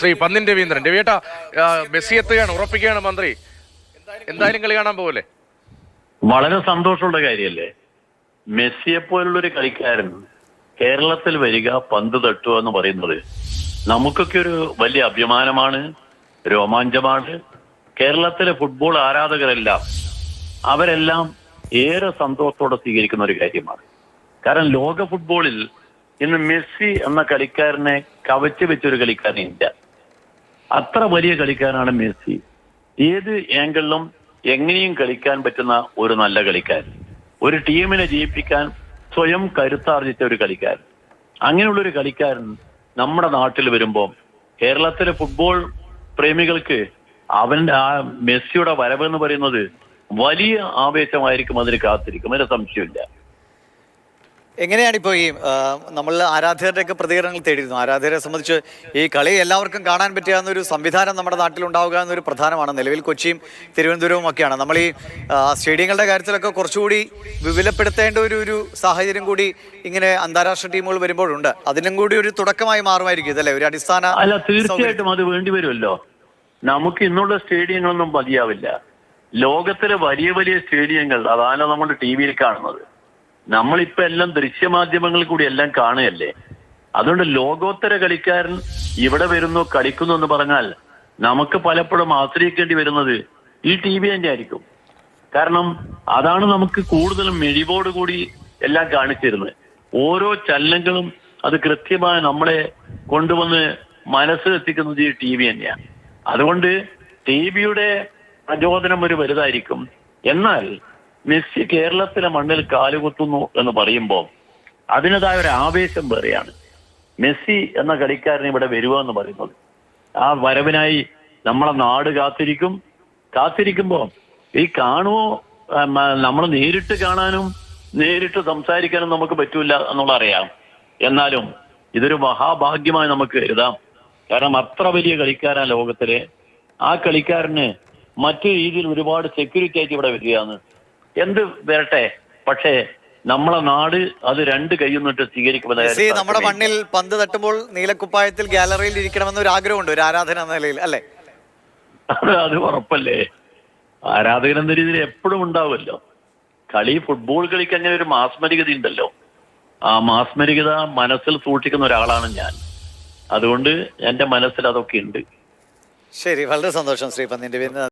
Shri പന്നിൻ Raveendran. രവിയേട്ട, Messi എത്തുകയാണ്, ഉറപ്പിക്കുകയാണ് മന്ത്രി. എന്തായാലും കളി കാണാൻ പോകല്ലേ? വളരെ സന്തോഷമുള്ള കാര്യമല്ലേ? മെസ്സിയെ പോലുള്ളൊരു കളിക്കാരൻ കേരളത്തിൽ വരിക, പന്ത് തട്ടുക എന്ന് പറയുന്നത് നമുക്കൊക്കെ ഒരു വലിയ അഭിമാനമാണ്, രോമാഞ്ചമാണ്. കേരളത്തിലെ ഫുട്ബോൾ ആരാധകരെല്ലാം അവരെല്ലാം ഏറെ സന്തോഷത്തോടെ സ്വീകരിക്കുന്ന ഒരു കാര്യമാണ്. കാരണം ലോക ഫുട്ബോളിൽ ഇന്ന് മെസ്സി എന്ന കളിക്കാരനെ കവച്ചു വെച്ചൊരു കളിക്കാരനില്ല. അത്ര വലിയ കളിക്കാരനാണ് മെസ്സി. ഏത് ആംഗിളിലും എങ്ങനെയും കളിക്കാൻ പറ്റുന്ന ഒരു നല്ല കളിക്കാരൻ, ഒരു ടീമിനെ ജയിപ്പിക്കാൻ സ്വയം കരുത്താർജിച്ച ഒരു കളിക്കാരൻ. അങ്ങനെയുള്ളൊരു കളിക്കാരൻ നമ്മുടെ നാട്ടിൽ വരുമ്പോൾ കേരളത്തിലെ ഫുട്ബോൾ പ്രേമികൾക്ക് അവന്റെ ആ മെസ്സിയുടെ വരവ് എന്ന് പറയുന്നത് വലിയ ആവേശമായിരിക്കും, അതിന് കാത്തിരിക്കും, അതിന് സംശയമില്ല. എങ്ങനെയാണ് ഇപ്പോൾ ഈ നമ്മൾ ആരാധകരുടെയൊക്കെ പ്രതികരണങ്ങൾ തേടിയിരുന്നു? ആരാധകരെ സംബന്ധിച്ച് ഈ കളി എല്ലാവർക്കും കാണാൻ പറ്റിയാവുന്ന ഒരു സംവിധാനം നമ്മുടെ നാട്ടിലുണ്ടാവുക എന്നൊരു പ്രധാനമാണ്. നിലവിൽ കൊച്ചിയും തിരുവനന്തപുരവും ഒക്കെയാണ്. നമ്മൾ ഈ സ്റ്റേഡിയങ്ങളുടെ കാര്യത്തിലൊക്കെ കുറച്ചുകൂടി വിപുലപ്പെടുത്തേണ്ട ഒരു സാഹചര്യം കൂടി ഇങ്ങനെ അന്താരാഷ്ട്ര ടീമുകൾ വരുമ്പോഴുണ്ട്. അതിനും കൂടി ഒരു തുടക്കമായി മാറുമായിരിക്കും ഇതല്ലേ, ഒരു അടിസ്ഥാന? അല്ല, തീർച്ചയായിട്ടും അത് വേണ്ടി വരുമല്ലോ. നമുക്ക് ഇന്നുള്ള സ്റ്റേഡിയങ്ങളൊന്നും മതിയാവില്ല. ലോകത്തിലെ വലിയ വലിയ സ്റ്റേഡിയങ്ങൾ അതാണ് നമ്മൾ ടി വിയിൽ കാണുന്നത്. നമ്മളിപ്പോ എല്ലാം ദൃശ്യമാധ്യമങ്ങളിൽ കൂടി എല്ലാം കാണുകയല്ലേ. അതുകൊണ്ട് ലോകോത്തര കളിക്കാരൻ ഇവിടെ വരുന്നു, കളിക്കുന്നു എന്ന് പറഞ്ഞാൽ നമുക്ക് പലപ്പോഴും ആശ്രയിക്കേണ്ടി വരുന്നത് ഈ ടി വി തന്നെ ആയിരിക്കും. കാരണം അതാണ് നമുക്ക് കൂടുതലും മിഴിവോട് കൂടി എല്ലാം കാണിച്ചിരുന്നത്. ഓരോ ചലനങ്ങളും അത് കൃത്യമായി നമ്മളെ കൊണ്ടുവന്ന് മനസ്സിലെത്തിക്കുന്നത് ഈ ടി വി തന്നെയാണ്. അതുകൊണ്ട് ടി വിയുടെ പ്രചോദനം ഒരു വലുതായിരിക്കും. എന്നാൽ മെസ്സി കേരളത്തിലെ മണ്ണിൽ കാലുകുത്തുന്നു എന്ന് പറയുമ്പോൾ അതിനതായ ഒരു ആവേശം വേറെയാണ്. മെസ്സി എന്ന കളിക്കാരൻ ഇവിടെ വരിക എന്ന് പറയുന്നത്, ആ വരവിനായി നമ്മളെ നാട് കാത്തിരിക്കുമ്പോൾ ഈ കാണുമോ, നമ്മൾ നേരിട്ട് കാണാനും നേരിട്ട് സംസാരിക്കാനും നമുക്ക് പറ്റൂല എന്നുള്ള അറിയാം. എന്നാലും ഇതൊരു മഹാഭാഗ്യമായി നമുക്ക് കരുതാം. കാരണം അത്ര വലിയ കളിക്കാരാണ് ലോകത്തിലെ. ആ കളിക്കാരന് മറ്റു രീതിയിൽ ഒരുപാട് സെക്യൂരിറ്റി ആയിട്ട് ഇവിടെ വരികയാണ്. എന്ത് വരട്ടെ, പക്ഷേ നമ്മളെ നാട് അത് രണ്ട് കൈയൊന്നിട്ട് സ്വീകരിക്കുമെന്ന്. നമ്മുടെ മണ്ണിൽ പന്ത് തട്ടുമ്പോൾ നീലക്കുപ്പായത്തിൽ ഗാലറിയിൽ ഇരിക്കണമെന്ന് ഒരു ആഗ്രഹമുണ്ട്, ഒരു ആരാധന എന്ന നിലയിൽ അല്ലേ? അത് ഉറപ്പല്ലേ. ആരാധകൻ എന്ന രീതിയിൽ എപ്പോഴും ഉണ്ടാവുമല്ലോ. ഫുട്ബോൾ കളിക്ക് അങ്ങനെ ഒരു മാസ്മരികത ഉണ്ടല്ലോ. ആ മാസ്മരികത മനസ്സിൽ സൂക്ഷിക്കുന്ന ഒരാളാണ് ഞാൻ. അതുകൊണ്ട് എന്റെ മനസ്സിൽ അതൊക്കെ ഉണ്ട്. ശരി, വളരെ സന്തോഷം ശ്രീ പന്നിന്റെ.